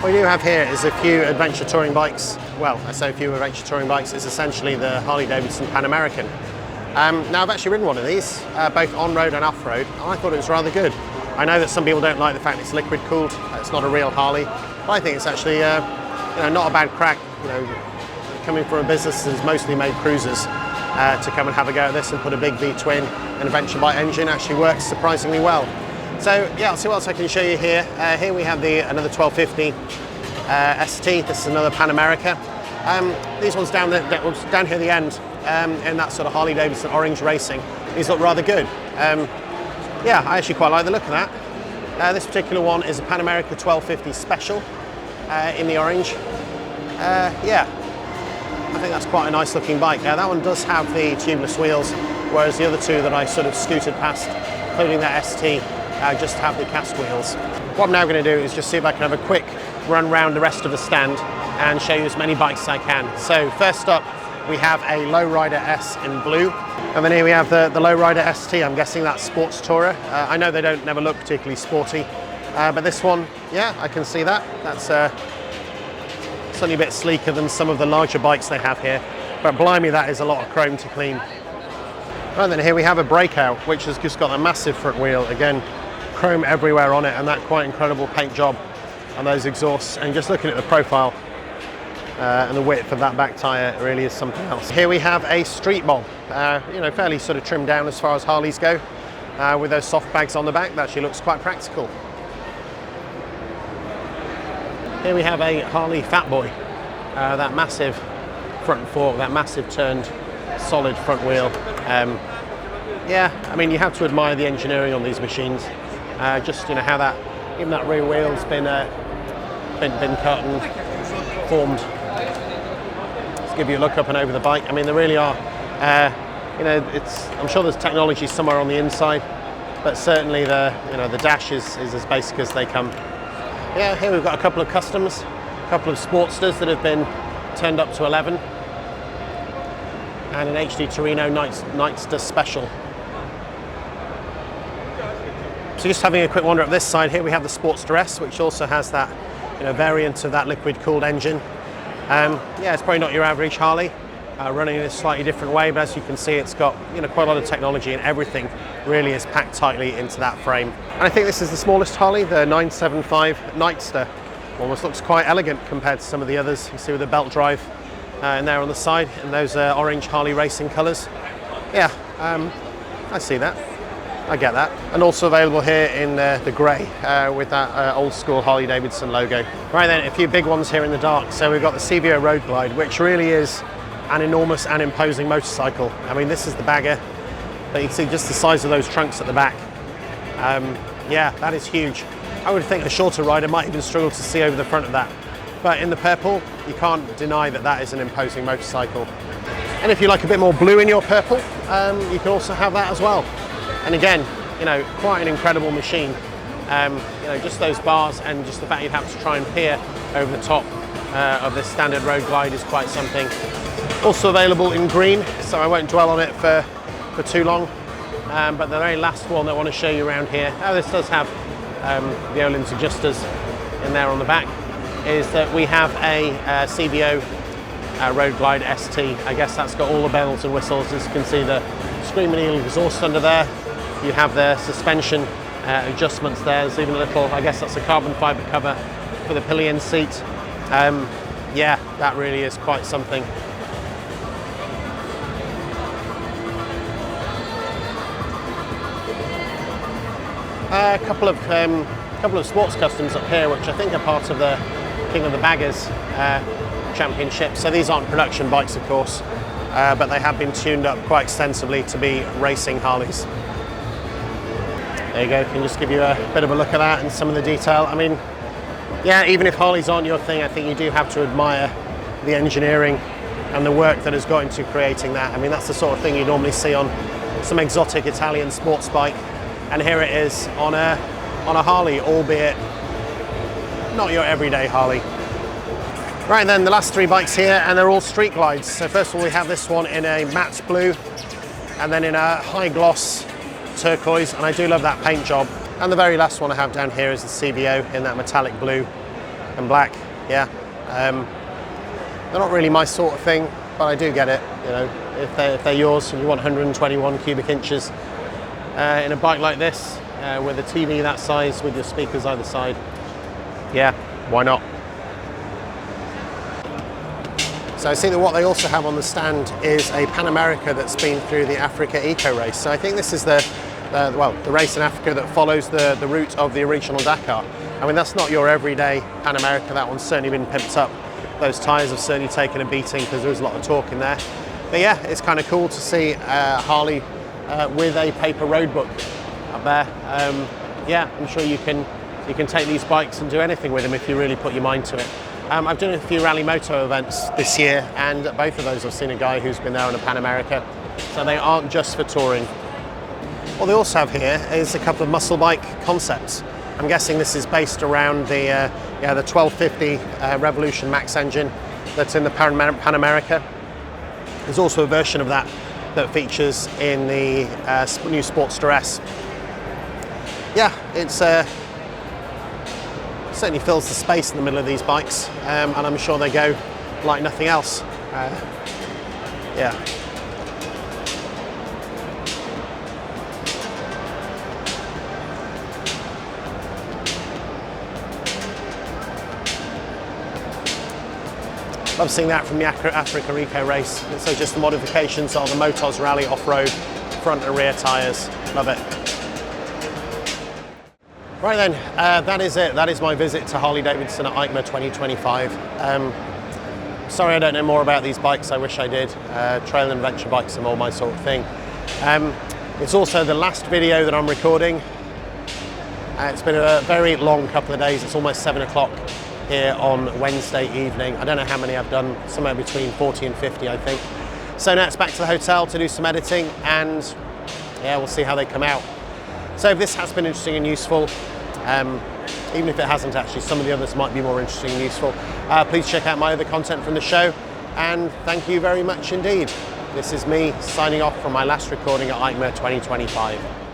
What we do have here is a few adventure touring bikes. Well, I say a few adventure touring bikes. It's essentially the Harley Davidson Pan American. Now I've actually ridden one of these, both on-road and off-road, and I thought it was rather good. I know that some people don't like the fact it's liquid cooled, it's not a real Harley, but I think it's actually not a bad crack. Coming from a business that's mostly made cruisers, to come and have a go at this and put a big V-twin and adventure bike engine actually works surprisingly well. So yeah, I'll see what else I can show you here. Here we have another 1250 ST. This is another Pan America. These ones down here at the end, in that sort of Harley Davidson orange racing. These look rather good. Yeah, I actually quite like the look of that. This particular one is a Pan America 1250 Special in the orange. Yeah, I think that's quite a nice looking bike. That one does have the tubeless wheels, whereas the other two that I sort of scooted past, including that ST, just have the cast wheels. What I'm now going to do is just see if I can have a quick run round the rest of the stand and show you as many bikes as I can. So first up, we have a Lowrider S in blue, and then here we have the Lowrider ST. I'm guessing that's sports tourer. I know they never look particularly sporty, but this one, yeah, I can see that. That's certainly a bit sleeker than some of the larger bikes they have here, but blimey, that is a lot of chrome to clean. Right, then here we have a Breakout, which has just got a massive front wheel, again, chrome everywhere on it, and that quite incredible paint job on those exhausts. And just looking at the profile and the width of that back tyre, it really is something else. Here we have a Street Bob, fairly sort of trimmed down as far as Harleys go, with those soft bags on the back. That actually looks quite practical. Here we have a Harley Fat Boy, that massive front fork, that massive turned solid front wheel. Yeah, I mean, you have to admire the engineering on these machines. Just how that, even that rear wheel's been cut and formed. Let's give you a look up and over the bike. I mean, there really are. I'm sure there's technology somewhere on the inside, but certainly the dash is as basic as they come. Yeah, here we've got a couple of customs, a couple of Sportsters that have been turned up to 11, and an HD Torino Nightster Special. So just having a quick wander up this side, here we have the Sportster S, which also has that variant of that liquid cooled engine. Yeah, it's probably not your average Harley, running in a slightly different way, but as you can see, it's got quite a lot of technology, and everything really is packed tightly into that frame. And I think this is the smallest Harley, the 975 Nightster. Almost looks quite elegant compared to some of the others. You see with the belt drive in there on the side, and those orange Harley racing colours. Yeah, I see that. I get that. And also available here in the grey with that old school Harley Davidson logo. Right then, a few big ones here in the dark. So we've got the CVO Road Glide, which really is an enormous and imposing motorcycle. I mean, this is the bagger, but you can see just the size of those trunks at the back. Yeah, that is huge. I would think a shorter rider might even struggle to see over the front of that. But in the purple, you can't deny that that is an imposing motorcycle. And if you like a bit more blue in your purple, you can also have that as well. And again, quite an incredible machine. Just those bars and just the fact you'd have to try and peer over the top of this standard Road Glide is quite something. Also available in green, so I won't dwell on it for too long. But the very last one that I want to show you around here, this does have the Öhlins adjusters in there on the back, is that we have a CVO Road Glide ST. I guess that's got all the bells and whistles. As you can see, the Screaming Eagle exhaust under there. You have the suspension adjustments there. There's even a little, I guess that's a carbon fibre cover for the pillion seat. Yeah, that really is quite something. A couple of sports customs up here, which I think are part of the King of the Baggers Championship. So these aren't production bikes, of course, but they have been tuned up quite extensively to be racing Harleys. There you go, can just give you a bit of a look at that and some of the detail. I mean, yeah, even if Harleys aren't your thing, I think you do have to admire the engineering and the work that has gone into creating that. I mean, that's the sort of thing you normally see on some exotic Italian sports bike, and here it is on a Harley, albeit not your everyday Harley. Right then, the last three bikes here, and they're all street glides. So first of all, we have this one in a matte blue, and then in a high gloss turquoise, and I do love that paint job. And the very last one I have down here is the CVO in that metallic blue. and black. Yeah, they're not really my sort of thing, but I do get it. You know, if they're yours and you want 121 cubic inches in a bike like this with a TV that size with your speakers either side, yeah, why not? So I see that what they also have on the stand is a Pan America that's been through the Africa Eco Race. So I think this is the race in Africa that follows the route of the original Dakar. I mean, that's not your everyday Pan America. That one's certainly been pimped up. Those tyres have certainly taken a beating because there was a lot of torque in there. But yeah, it's kind of cool to see Harley with a paper road book up there. Yeah, I'm sure you can take these bikes and do anything with them if you really put your mind to it. I've done a few Rally Moto events this year, and at both of those I've seen a guy who's been there on a Pan America, so they aren't just for touring. What they also have here is a couple of muscle bike concepts. I'm guessing this is based around the 1250 Revolution Max engine that's in the Pan America. There's also a version of that features in the new Sportster S. Yeah, it's certainly fills the space in the middle of these bikes, and I'm sure they go like nothing else. Yeah. Love seeing that from the Africa Eco Race. So just the modifications on the Motos Rally off-road, front and rear tyres. Love it. Right then, that is it. That is my visit to Harley Davidson at EICMA 2025. Sorry I don't know more about these bikes, I wish I did. Trail and adventure bikes are more my sort of thing. It's also the last video that I'm recording. It's been a very long couple of days. It's almost 7 o'clock here on Wednesday evening. I don't know how many I've done, somewhere between 40 and 50 I think. So now it's back to the hotel to do some editing, and yeah, we'll see how they come out. So if this has been interesting and useful, even if it hasn't actually, some of the others might be more interesting and useful, please check out my other content from the show, and thank you very much indeed. This is me signing off from my last recording at EICMA 2025.